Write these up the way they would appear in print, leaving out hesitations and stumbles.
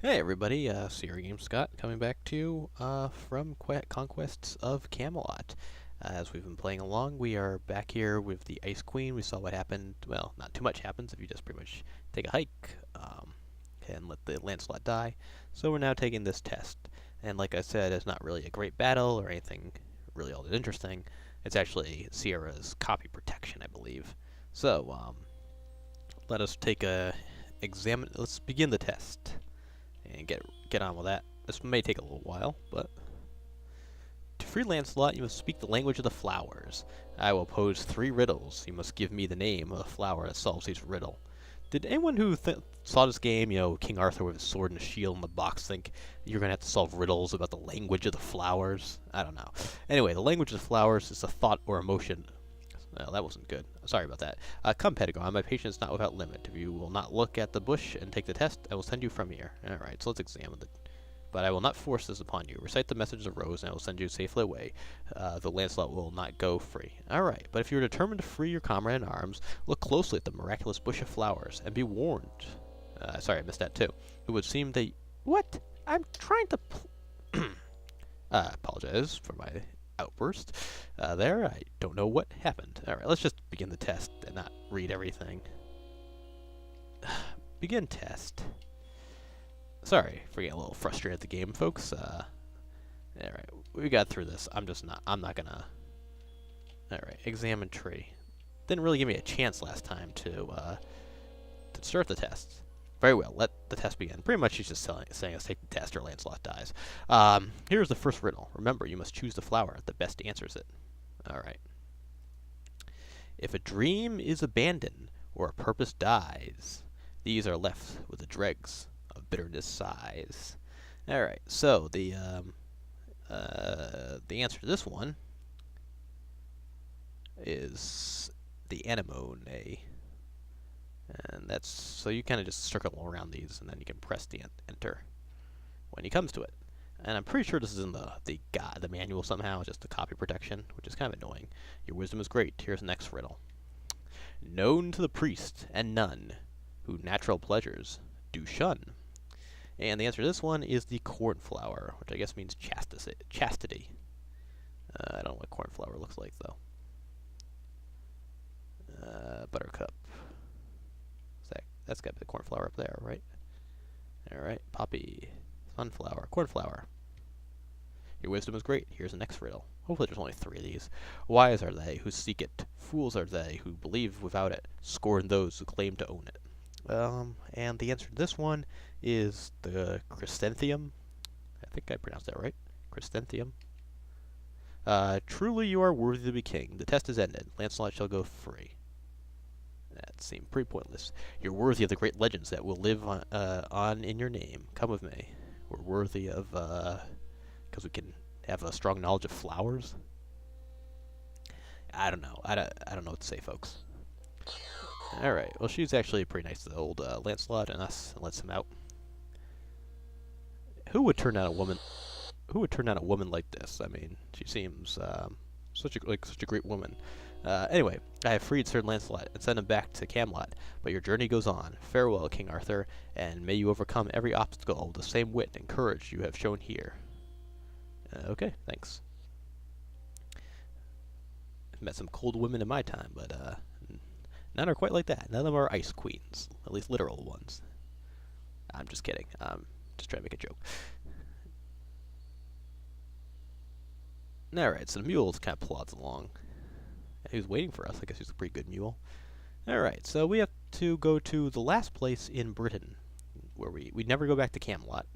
Hey everybody, Sierra Game Scott coming back to you from Conquests of Camelot. As we've been playing along, we are back here with the Ice Queen. We saw what happened. Well, not too much happens if you just pretty much take a hike and let the Lancelot die. So we're now taking this test. And like I said, it's not really a great battle or anything really all that interesting. It's actually Sierra's copy protection, I believe. So, let us take a examine. Let's begin the test and get on with that. This may take a little while, but to free Lancelot, you must speak the language of the flowers. I will pose 3 riddles. You must give me the name of the flower that solves each riddle. Did anyone who saw this game, King Arthur with his sword and shield in the box, think you're going to have to solve riddles about the language of the flowers? I don't know. Anyway, the language of the flowers is a thought or emotion. Well, that wasn't good. Sorry about that. Come, Pedagon, my patience is not without limit. If you will not look at the bush and take the test, I will send you from here. Alright, so let's examine it. But I will not force this upon you. Recite the message of Rose, and I will send you safely away. The Lancelot will not go free. Alright, but if you are determined to free your comrade in arms, look closely at the miraculous bush of flowers, and be warned. Sorry, I missed that too. It would seem that... What? I'm trying to... apologize for my outburst there. I don't know what happened. Alright, let's just begin the test and not read everything. Begin test. Sorry for getting a little frustrated at the game, folks. Alright, we got through this. I'm not gonna... Alright, examine tree. Didn't really give me a chance last time to start the test. Very well, let the test begin. Pretty much he's just saying us take the test or Lancelot dies. Here's the first riddle. Remember, you must choose the flower that best answers it. Alright. If a dream is abandoned, or a purpose dies, these are left with the dregs of bitterness sighs. Alright, so the answer to this one is the anemone. And that's, so you kind of just circle around these, and then you can press the enter when he comes to it. And I'm pretty sure this is in the manual somehow, just the copy protection, which is kind of annoying. Your wisdom is great. Here's the next riddle. Known to the priest and nun, who natural pleasures do shun. And the answer to this one is the cornflower, which I guess means chastity. I don't know what cornflower looks like, though. Buttercup. That's got to be the cornflower up there, right? Alright, poppy, sunflower, cornflower. Your wisdom is great. Here's the next riddle. Hopefully there's only 3 of these. Wise are they who seek it. Fools are they who believe without it. Scorn those who claim to own it. And the answer to this one is the chrysanthemum. I think I pronounced that right. Chrysanthemum. Truly you are worthy to be king. The test is ended. Lancelot shall go free. That seemed pretty pointless. You're worthy of the great legends that will live on in your name. Come with me. We're worthy of, because we can have a strong knowledge of flowers. I don't know. I don't know what to say, folks. Alright, well, she's actually pretty nice to the old Lancelot and us, and lets him out. Who would turn down a woman? Who would turn down a woman like this? I mean, she seems such a great woman. Anyway, I have freed Sir Lancelot and sent him back to Camelot, but your journey goes on. Farewell, King Arthur, and may you overcome every obstacle with the same wit and courage you have shown here. Okay, thanks. I've met some cold women in my time, but none are quite like that. None of them are ice queens, at least literal ones. I'm just kidding. Just trying to make a joke. Alright, so the mule kind of plods along. He was waiting for us. I guess he's a pretty good mule. Alright, so we have to go to the last place in Britain, where we never go back to Camelot.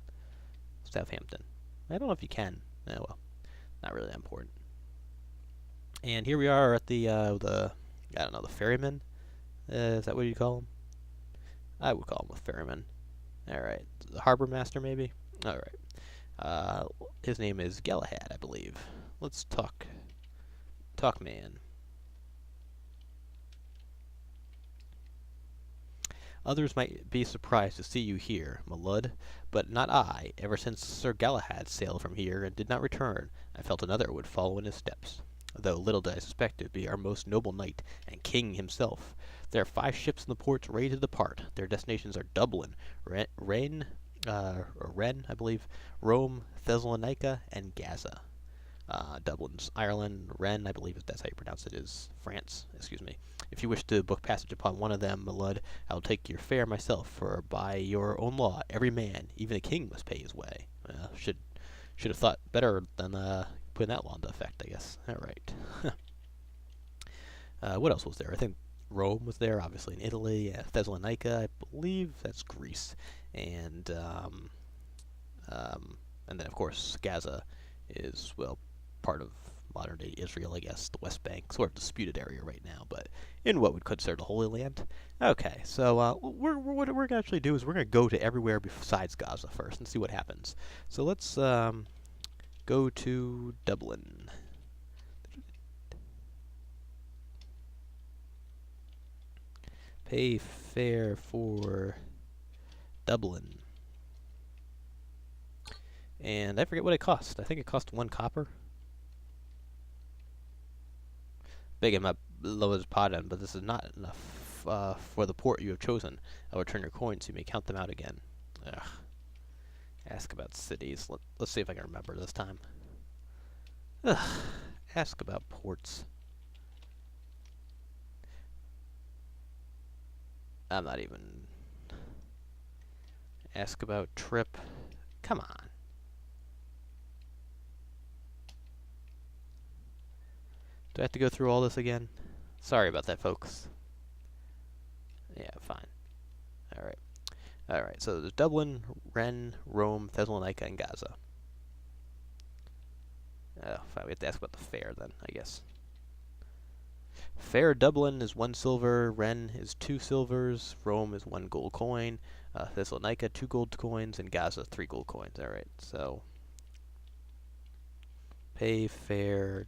Southampton. I don't know if you can. Oh well, not really that important. And here we are at the I don't know, the ferryman? Is that what you call him? I would call him a ferryman. Alright, the harbor master maybe? Alright. His name is Galahad, I believe. Let's talk man. Others might be surprised to see you here, my lud, but not I. Ever since Sir Galahad sailed from here and did not return, I felt another would follow in his steps. Though little did I suspect it would be our most noble knight and king himself. There are 5 ships in the ports ready to depart. Their destinations are Dublin, Rennes, or Ren, I believe, Rome, Thessalonica, and Gaza. Dublin's Ireland, Rennes, I believe that's how you pronounce it, is France, excuse me. If you wish to book passage upon one of them, my lord, I will take your fare myself, for by your own law, every man, even a king, must pay his way. Should have thought better than putting that law into effect, I guess. All right. What else was there? I think Rome was there, obviously in Italy. Thessalonica, I believe that's Greece, and then of course Gaza is, well, part of modern-day Israel, I guess, the West Bank, sort of disputed area right now, but in what we'd consider the Holy Land. Okay, so what we're going to actually do is we're going to go to everywhere besides Gaza first and see what happens. So let's go to Dublin. Pay fare for Dublin. And I forget what it cost. I think it cost 1 copper. Begging my lowest pardon, but this is not enough for the port you have chosen. I will return your coins. You may count them out again. Ugh. Ask about cities. Let's see if I can remember this time. Ugh. Ask about ports. I'm not even... Ask about trip. Come on. Do I have to go through all this again? Sorry about that, folks. Yeah, fine. Alright. Alright, so there's Dublin, Rennes, Rome, Thessalonica, and Gaza. Oh, fine, we have to ask about the fare then, I guess. Fare Dublin is 1 silver, Rennes is 2 silvers, Rome is 1 gold coin, Thessalonica 2 gold coins, and Gaza 3 gold coins. Alright, so... Pay fare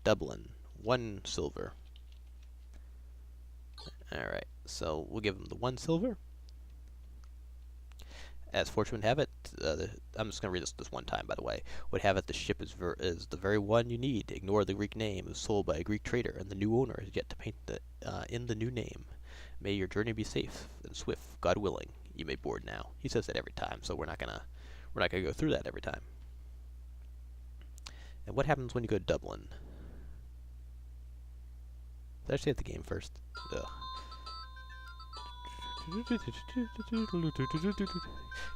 Dublin, 1 silver. Alright, so we'll give them the 1 silver. As fortune would have it, I'm just going to read this one time, by the way. Would have it, the ship is the very one you need. Ignore the Greek name. It was sold by a Greek trader, and the new owner is yet to paint in the new name. May your journey be safe and swift, God willing. You may board now. He says that every time, so we're not gonna go through that every time. And what happens when you go to Dublin? Did I save the game first? Ugh.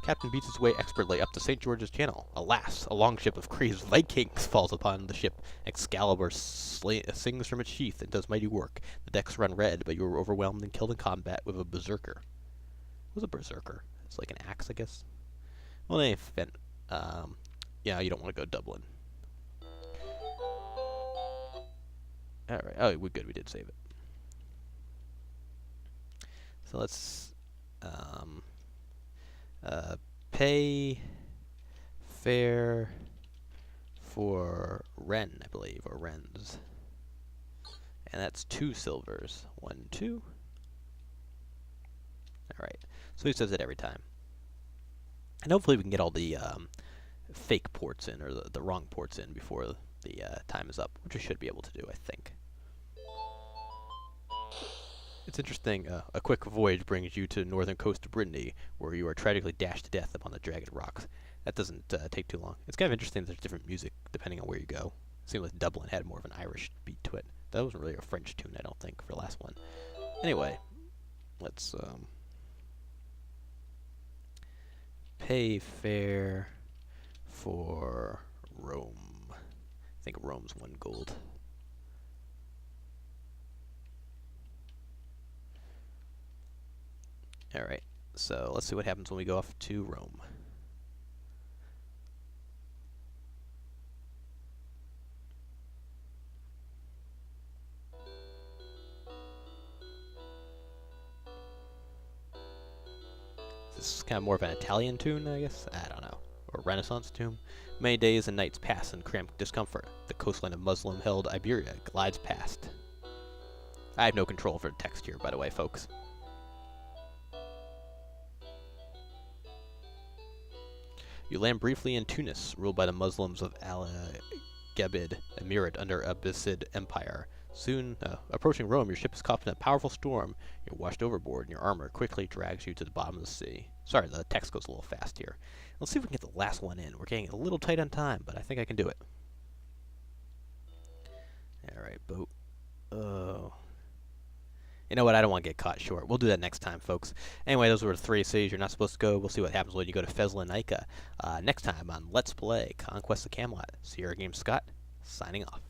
Captain beats his way expertly up to St. George's Channel. Alas, a longship of crazed Vikings falls upon the ship. Excalibur sings from its sheath and does mighty work. The decks run red, but you are overwhelmed and killed in combat with a berserker. What's a berserker? It's like an axe, I guess. Well, in any event, yeah, you don't want to go to Dublin. Alright, oh, we're good, we did save it. So let's pay fare for Rennes, I believe, or Rennes. And that's 2 silvers. 1, 2. Alright, so he says it every time. And hopefully we can get all the fake ports in, or the wrong ports in before the time is up, which we should be able to do, I think. It's interesting, a quick voyage brings you to the northern coast of Brittany, where you are tragically dashed to death upon the jagged rocks. That doesn't take too long. It's kind of interesting that there's different music depending on where you go. It seemed like Dublin had more of an Irish beat to it. That wasn't really a French tune, I don't think, for the last one. Anyway, let's pay fare for Rome. I think Rome's 1 gold. Alright, so let's see what happens when we go off to Rome. This is kind of more of an Italian tune, I guess? I don't know. Or Renaissance tune. Many days and nights pass in cramped discomfort. The coastline of Muslim-held Iberia glides past. I have no control for the text here, by the way, folks. You land briefly in Tunis, ruled by the Muslims of Al-Gabid Emirate under Abbasid Empire. Soon, approaching Rome, your ship is caught in a powerful storm. You're washed overboard, and your armor quickly drags you to the bottom of the sea. Sorry, the text goes a little fast here. Let's see if we can get the last one in. We're getting a little tight on time, but I think I can do it. Alright, boat. Oh. You know what? I don't want to get caught short. We'll do that next time, folks. Anyway, those were the 3 cities you're not supposed to go. We'll see what happens when you go to Thessalonica next time on Let's Play Conquests of Camelot. Sierra Games Scott, signing off.